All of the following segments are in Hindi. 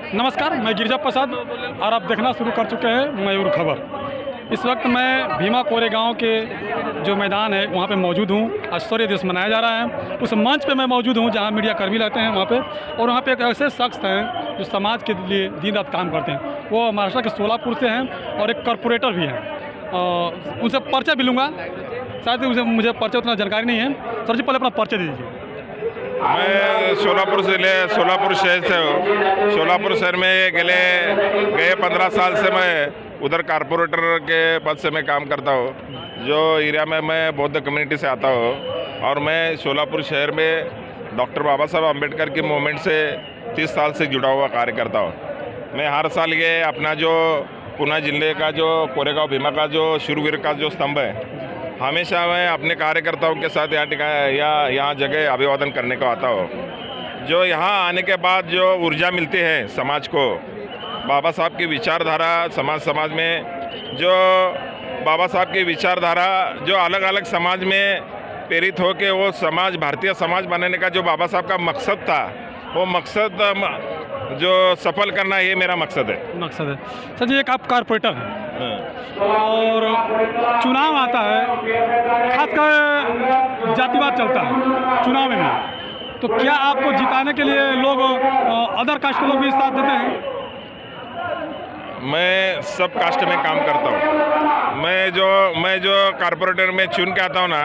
नमस्कार, मैं गिरिजा प्रसाद और आप देखना शुरू कर चुके हैं मयूर खबर। इस वक्त मैं भीमा कोरेगांव के जो मैदान है वहाँ पे मौजूद हूँ। आज शौर्य दिवस मनाया जा रहा है, उस मंच पे मैं मौजूद हूँ जहाँ मीडिया कर्मी रहते हैं वहाँ पे। और वहाँ पे एक ऐसे शख्स हैं जो समाज के लिए दिन रात काम करते हैं। वो महाराष्ट्र के सोलापुर से हैं और एक कॉरपोरेटर भी हैं। उनसे परिचय भी लूँगा, शायद मुझे परिचय उतना जानकारी नहीं है। सर जी, पहले अपना परिचय दे दीजिए। मैं सोलापुर शहर से हूँ। सोलापुर शहर में गए 15 साल से मैं उधर कारपोरेटर के पद से मैं काम करता हूँ। जो एरिया में मैं बौद्ध कम्युनिटी से आता हूँ और मैं सोलापुर शहर में डॉक्टर बाबा साहब अम्बेडकर की मूवमेंट से 30 साल से जुड़ा हुआ कार्य करता हूँ। मैं हर साल ये अपना जो पुणे जिले का जो कोरेगांव भीमा का जो शूरवीर का जो स्तंभ है, हमेशा मैं अपने कार्यकर्ताओं के साथ यहाँ जगह अभिवादन करने को आता हूँ। जो यहाँ आने के बाद जो ऊर्जा मिलती है समाज को, बाबा साहब की विचारधारा समाज में जो बाबा साहब की विचारधारा जो अलग अलग समाज में प्रेरित हो के वो समाज भारतीय समाज बनाने का जो बाबा साहब का मकसद था, वो मकसद जो सफल करना ये मेरा मकसद है। सर जी, एक आप कारपोरेटर हैं और चुनाव आता है, खासकर जातिवाद चलता है चुनाव में, तो क्या आपको जिताने के लिए लोग अदर कास्ट के लोग भी साथ देते हैं? मैं सब कास्ट में काम करता हूँ। मैं जो कारपोरेटर में चुन के आता हूँ ना,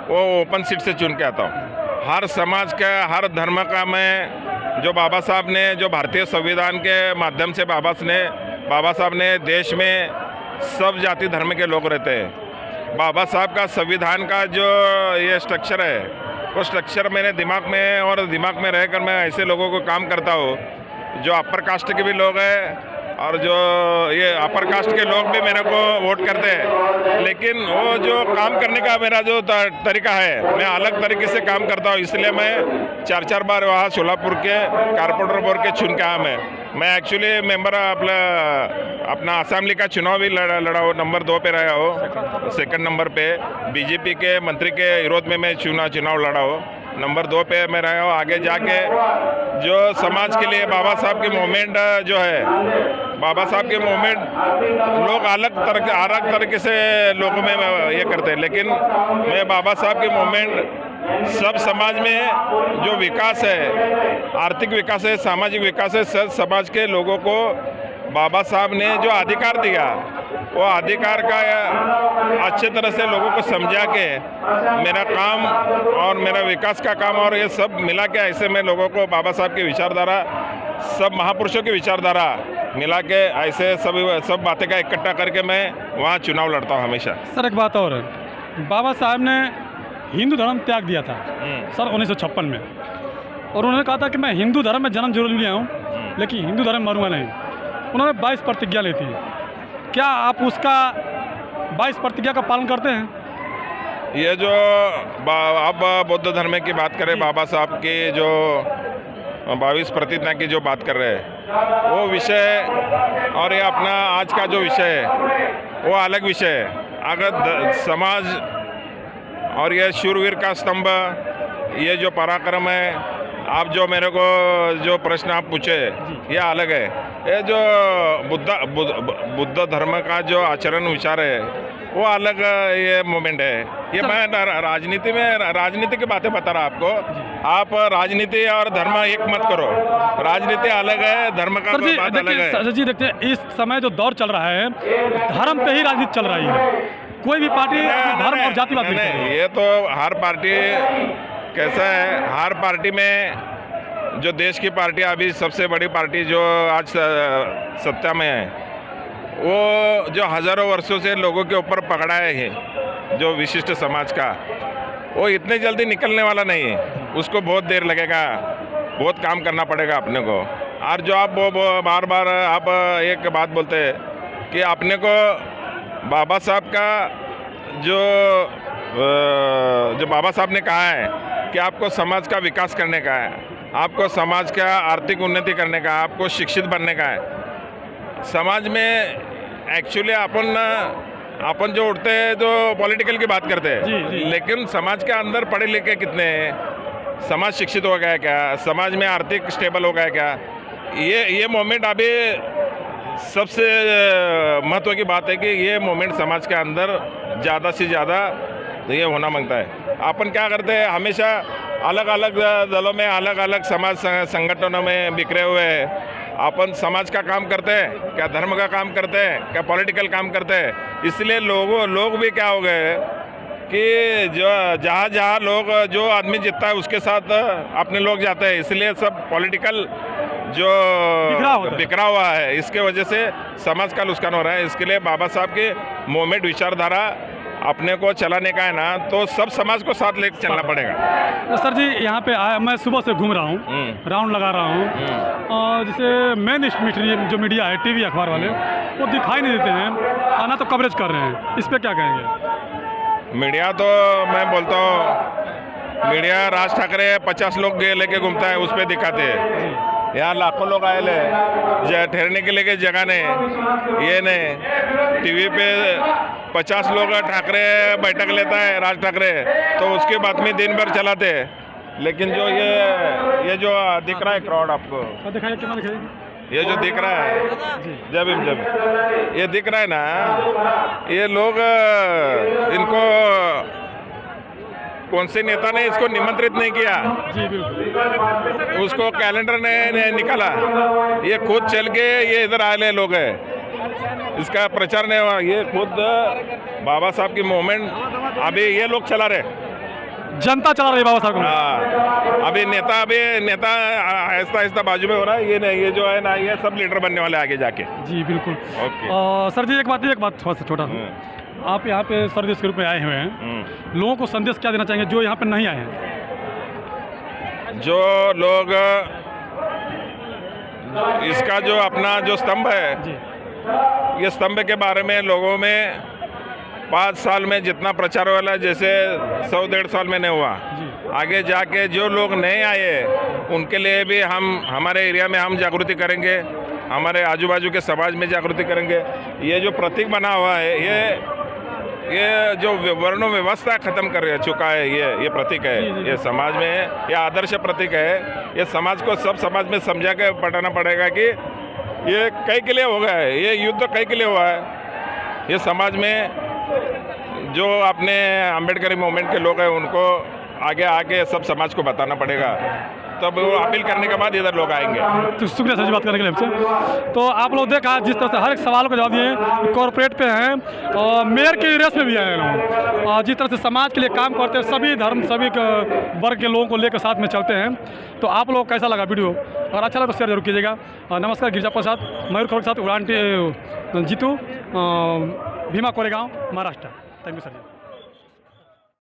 वो ओपन सीट से चुन के आता हूँ। हर समाज का, हर धर्म का मैं जो बाबा साहब ने जो भारतीय संविधान के माध्यम से बाबा साहब ने देश में सब जाति धर्म के लोग रहते हैं। बाबा साहब का संविधान का जो ये स्ट्रक्चर है, वो स्ट्रक्चर मेरे दिमाग में और दिमाग में रहकर मैं ऐसे लोगों को काम करता हूँ जो अपर कास्ट के भी लोग हैं और जो ये अपर कास्ट के लोग भी मेरे को वोट करते हैं। लेकिन वो जो काम करने का मेरा जो तरीका है, मैं अलग तरीके से काम करता हूँ। इसलिए मैं 4 बार वहाँ सोलापुर के कारपोरेटर बोर्ड के चुन के आया। मैं एक्चुअली मेंबर अपना असेंबली का चुनाव भी लड़ा हो, नंबर 2 पे रहा हो। सेकंड नंबर पे बीजेपी के मंत्री के विरोध में मैं चुनाव लड़ा हो। नंबर 2 पे मैं रहा हूँ। आगे जाके जो समाज के लिए बाबा साहब की मूवमेंट जो है, बाबा साहब की मूवमेंट लोग अलग तरीके से लोगों में ये करते हैं, लेकिन मैं बाबा साहब की मूवमेंट सब समाज में जो विकास है, आर्थिक विकास है, सामाजिक विकास है, सब समाज के लोगों को बाबा साहब ने जो अधिकार दिया, वो अधिकार का अच्छे तरह से लोगों को समझा के मेरा काम और मेरा विकास का काम और ये सब मिला के ऐसे मैं लोगों को बाबा साहब की विचारधारा, सब महापुरुषों की विचारधारा मिला के ऐसे सब बातें का इकट्ठा करके मैं वहाँ चुनाव लड़ता हूँ हमेशा। सर, एक बात और है, बाबा साहब ने हिंदू धर्म त्याग दिया था सर 1956 में, और उन्होंने कहा था कि मैं हिंदू धर्म में जन्म जरूर लिया हूँ लेकिन हिंदू धर्म में मरूंगा नहीं। उन्होंने 22 प्रतिज्ञा ली थी। क्या आप उसका 22 प्रतिज्ञा का पालन करते हैं? ये जो अब बौद्ध धर्म की बात करें, बाबा साहब की जो 22 प्रतिज्ञा की जो बात कर रहे हैं, वो विषय और ये अपना आज का जो विषय है वो अलग विषय है। अगर समाज और ये शूरवीर का स्तंभ, ये जो पराक्रम है, आप जो मेरे को जो प्रश्न आप पूछे, ये अलग है। ये जो बुद्ध धर्म का जो आचरण विचार है वो अलग ये मोमेंट है। ये मैं राजनीति की बातें बता रहा आपको। आप राजनीति और धर्म एक मत करो। राजनीति अलग है, धर्म का बात अलग है। सर जी, देखते इस समय जो दौर चल रहा है, धर्म पे ही राजनीति चल रही है। कोई भी पार्टी धर्म और जातिवाद नहीं। ये तो हर पार्टी कैसा है, हर पार्टी में जो देश की पार्टी अभी सबसे बड़ी पार्टी जो आज सत्ता में है, वो जो हज़ारों वर्षों से लोगों के ऊपर पकड़ाए है जो विशिष्ट समाज का, वो इतने जल्दी निकलने वाला नहीं है। उसको बहुत देर लगेगा, बहुत काम करना पड़ेगा अपने को। और जो आप बार बार आप एक बात बोलते हैं कि अपने को बाबा साहब का जो बाबा साहब ने कहा है कि आपको समाज का विकास करने का है, आपको समाज का आर्थिक उन्नति करने का, आपको शिक्षित बनने का है। समाज में एक्चुअली अपन जो उठते हैं जो पॉलिटिकल की बात करते हैं, लेकिन समाज के अंदर पढ़े लिखे कितने हैं? समाज शिक्षित हो गया क्या? समाज में आर्थिक स्टेबल हो गया क्या? ये मोमेंट अभी सबसे महत्व की बात है कि ये मोमेंट समाज के अंदर ज़्यादा से ज़्यादा ये होना मांगता है। अपन क्या करते हैं, हमेशा अलग अलग दलों में, अलग अलग समाज संगठनों में बिखरे हुए हैं। अपन समाज का काम करते हैं क्या, धर्म का काम करते हैं क्या, पॉलिटिकल काम करते हैं। इसलिए लोग भी क्या हो गए कि जो जहाँ लोग जो आदमी जीतता है उसके साथ अपने लोग जाते हैं। इसलिए सब पॉलिटिकल जो बिखरा हुआ है, इसके वजह से समाज का नुकसान हो रहा है। इसके लिए बाबा साहब के मूवमेंट विचारधारा अपने को चलाने का है ना, तो सब समाज को साथ लेकर चलना पड़ेगा। तो सर जी यहाँ पे आया, मैं सुबह से घूम रहा हूँ, राउंड लगा रहा हूँ, और जैसे मेन जो मीडिया है, टीवी अखबार वाले, वो दिखाई नहीं देते हैं, ना तो कवरेज कर रहे हैं। इस पर क्या कहेंगे? मीडिया तो मैं बोलता हूँ, मीडिया राज ठाकरे 50 लोग लेके घूमता है, उस पर दिखाते हैं। यहाँ लाखों लोग आए ले ठहरने के लिए जगह नहीं, ये नहीं। टीवी पे 50 लोग ठाकरे बैठक लेता है, राज ठाकरे, तो उसकी बातमी दिन भर चलाते हैं। लेकिन जो ये जो दिख रहा है क्राउड आपको, ये जो दिख रहा है, जब ये दिख रहा है ना, ये लोग इनको कौन से नेता ने इसको निमंत्रित नहीं किया, जी बिल्कुल, उसको कैलेंडर ने निकाला, ये खुद चल के ये इधर आए लोग हैं। इसका प्रचार नहीं हुआ, ये खुद बाबा साहब की मूवमेंट अभी ये लोग चला रहे, जनता चला रही है बाबा साहब को। हाँ, अभी नेता आहिस्ता आहिस्ता बाजू में हो रहा है। ये जो है ना, ये सब लीडर बनने वाले आगे जाके। जी बिल्कुल। ओके सर जी एक बात थोड़ा सा छोटा सा, आप यहाँ पे सर्विस के रूप में आए हुए हैं, लोगों को संदेश क्या देना चाहेंगे जो यहाँ पे नहीं आए हैं? जो लोग इसका जो अपना जो स्तंभ है जी, ये स्तंभ के बारे में लोगों में 5 साल में जितना प्रचार वाला, जैसे 100-150 साल में नहीं हुआ, आगे जाके जो लोग नहीं आए उनके लिए भी हम हमारे एरिया में हम जागृति करेंगे, हमारे आजू बाजू के समाज में जागृति करेंगे। ये जो प्रतीक बना हुआ है, ये जो वर्ण व्यवस्था खत्म कर चुका है, ये प्रतीक है, ये समाज में ये आदर्श प्रतीक है। ये समाज को, सब समाज में समझा के पढ़ाना पड़ेगा कि ये कई के लिए हो गया है, ये युद्ध कई के लिए हुआ है। ये समाज में जो अपने अम्बेडकरी मूवमेंट के लोग हैं उनको आगे सब समाज को बताना पड़ेगा, तब वो अपील करने के बाद इधर लोग आएंगे। तो शुक्रिया सर जी बात करने के लिए हमसे। तो आप लोग देखा जिस तरह से हर एक सवाल को जवाब दिए, कॉर्पोरेट पे हैं और मेयर के रेस में भी आए लोग, और जिस तरह से समाज के लिए काम करते हैं, सभी धर्म सभी वर्ग के लोगों को लेकर साथ में चलते हैं। तो आप लोग कैसा लगा वीडियो? और अच्छा लगा तो शेयर जरूर कीजिएगा। नमस्कार, गिरिजा प्रसाद, मयूर खबर के साथ उड़ान Jitu, Bhima Koregaon, Maharashtra. Thank you sir ji.